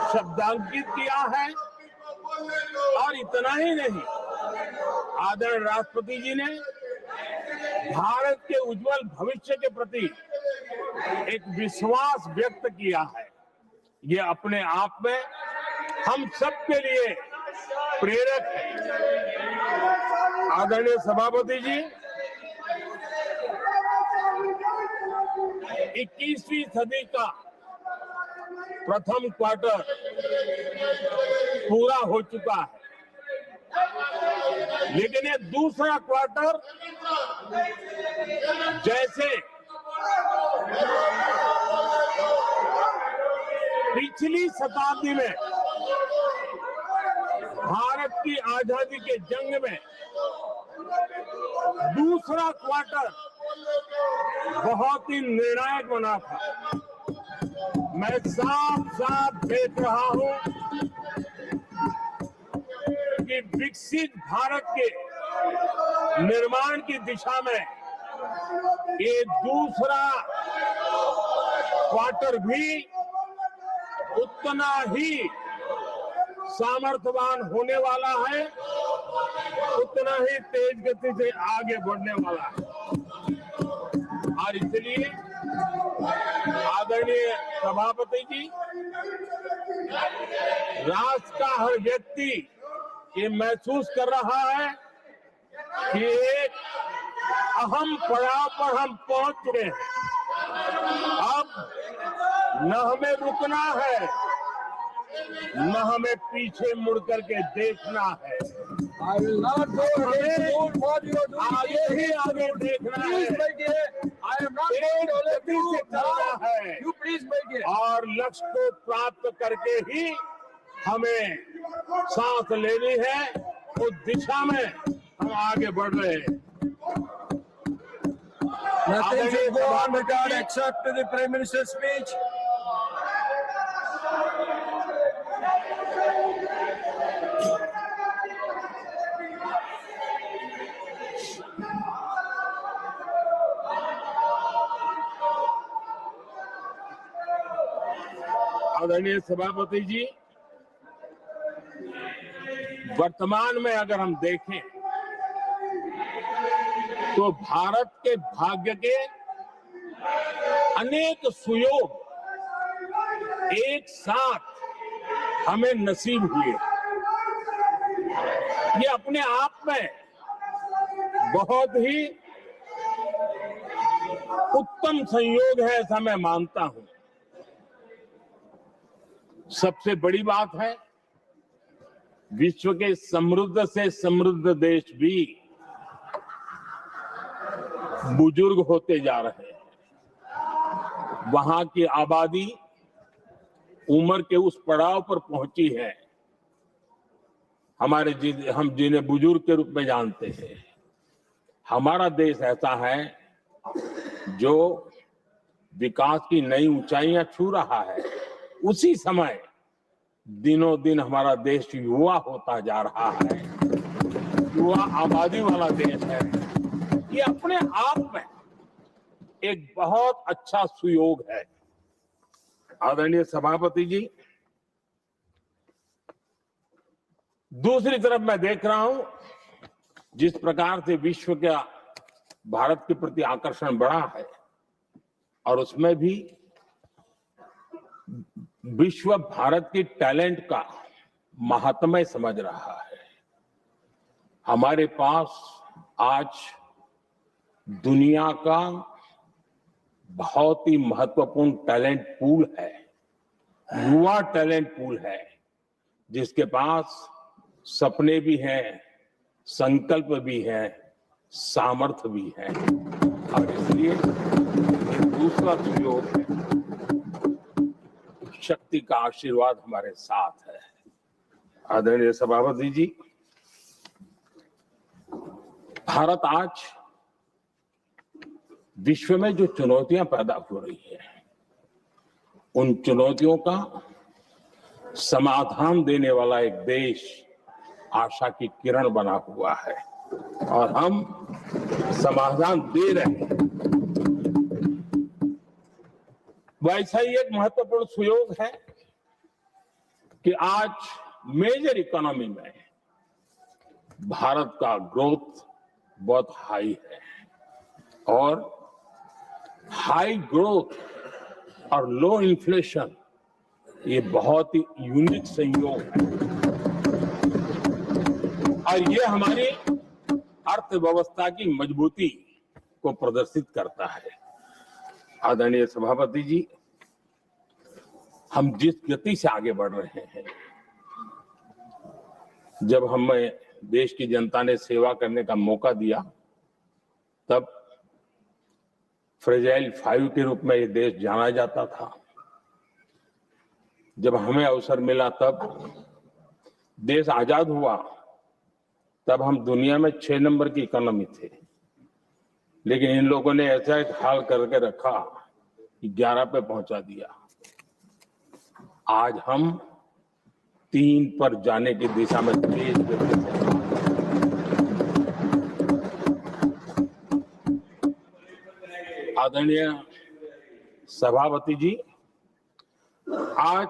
शब्दांकित किया है। और इतना ही नहीं, आदरणीय राष्ट्रपति जी ने भारत के उज्जवल भविष्य के प्रति एक विश्वास व्यक्त किया है। ये अपने आप में हम सबके लिए प्रेरक है। आदरणीय सभापति जी, 21वीं सदी का प्रथम क्वार्टर पूरा हो चुका है, लेकिन ये दूसरा क्वार्टर जैसे पिछली शताब्दी में भारत की आजादी के जंग में दूसरा क्वार्टर बहुत ही निर्णायक बना था। मैं साफ साफ देख रहा हूं कि विकसित भारत के निर्माण की दिशा में ये दूसरा क्वार्टर भी उतना ही सामर्थ्यवान होने वाला है, उतना ही तेज गति से आगे बढ़ने वाला है। और इसलिए आदरणीय सभापति जी, राष्ट्र का हर व्यक्ति ये महसूस कर रहा है कि एक अहम पड़ाव पर हम पहुंच चुके हैं। अब न हमें रुकना है, न हमें पीछे मुड़ करके देखना है। आगे ही आगे देखना है, चलना है और लक्ष्य को प्राप्त करके ही हमें सांस लेनी है। उस दिशा में हम आगे बढ़ रहे हैं। Nothing should go on without except to the Prime Minister's speech. आदरणीय सभापति जी, वर्तमान में अगर हम देखें तो भारत के भाग्य के अनेक सुयोग एक साथ हमें नसीब हुए। ये अपने आप में बहुत ही उत्तम संयोग है, ऐसा मैं मानता हूं। सबसे बड़ी बात है, विश्व के समृद्ध से समृद्ध देश भी बुजुर्ग होते जा रहे हैं। वहां की आबादी उम्र के उस पड़ाव पर पहुंची है हम जिन्हें बुजुर्ग के रूप में जानते हैं। हमारा देश ऐसा है जो विकास की नई ऊंचाइयां छू रहा है। उसी समय दिनों दिन हमारा देश युवा होता जा रहा है, युवा आबादी वाला देश है। ये अपने आप में एक बहुत अच्छा सुयोग है। आदरणीय सभापति जी, दूसरी तरफ मैं देख रहा हूं जिस प्रकार से विश्व का भारत के प्रति आकर्षण बढ़ा है, और उसमें भी विश्व भारत की टैलेंट का महात्म्य समझ रहा है। हमारे पास आज दुनिया का बहुत ही महत्वपूर्ण टैलेंट पूल है, युवा टैलेंट पूल है, जिसके पास सपने भी हैं, संकल्प भी है, सामर्थ्य भी है। और इसलिए दूसरा सुयोग है, शक्ति का आशीर्वाद हमारे साथ है। आदरणीय सभापति जी, भारत आज विश्व में जो चुनौतियां पैदा हो रही है, उन चुनौतियों का समाधान देने वाला एक देश आशा की किरण बना हुआ है, और हम समाधान दे रहे हैं। वैसा ही एक महत्वपूर्ण सुयोग है कि आज मेजर इकोनॉमी में भारत का ग्रोथ बहुत हाई है और हाई ग्रोथ और लो इन्फ्लेशन ये बहुत ही यूनिक संयोग है और ये हमारी अर्थव्यवस्था की मजबूती को प्रदर्शित करता है। आदरणीय सभापति जी, हम जिस गति से आगे बढ़ रहे हैं, जब हमें देश की जनता ने सेवा करने का मौका दिया तब फ्रेजाइल 5 के रूप में ये देश जाना जाता था। जब हमें अवसर मिला तब देश आजाद हुआ तब हम दुनिया में 6 नंबर की इकोनॉमी थे, लेकिन इन लोगों ने ऐसा एक हाल करके रखा कि 11 पे पहुंचा दिया। आज हम 3 पर जाने की दिशा में तेज गति से आदरणीय सभापति जी, आज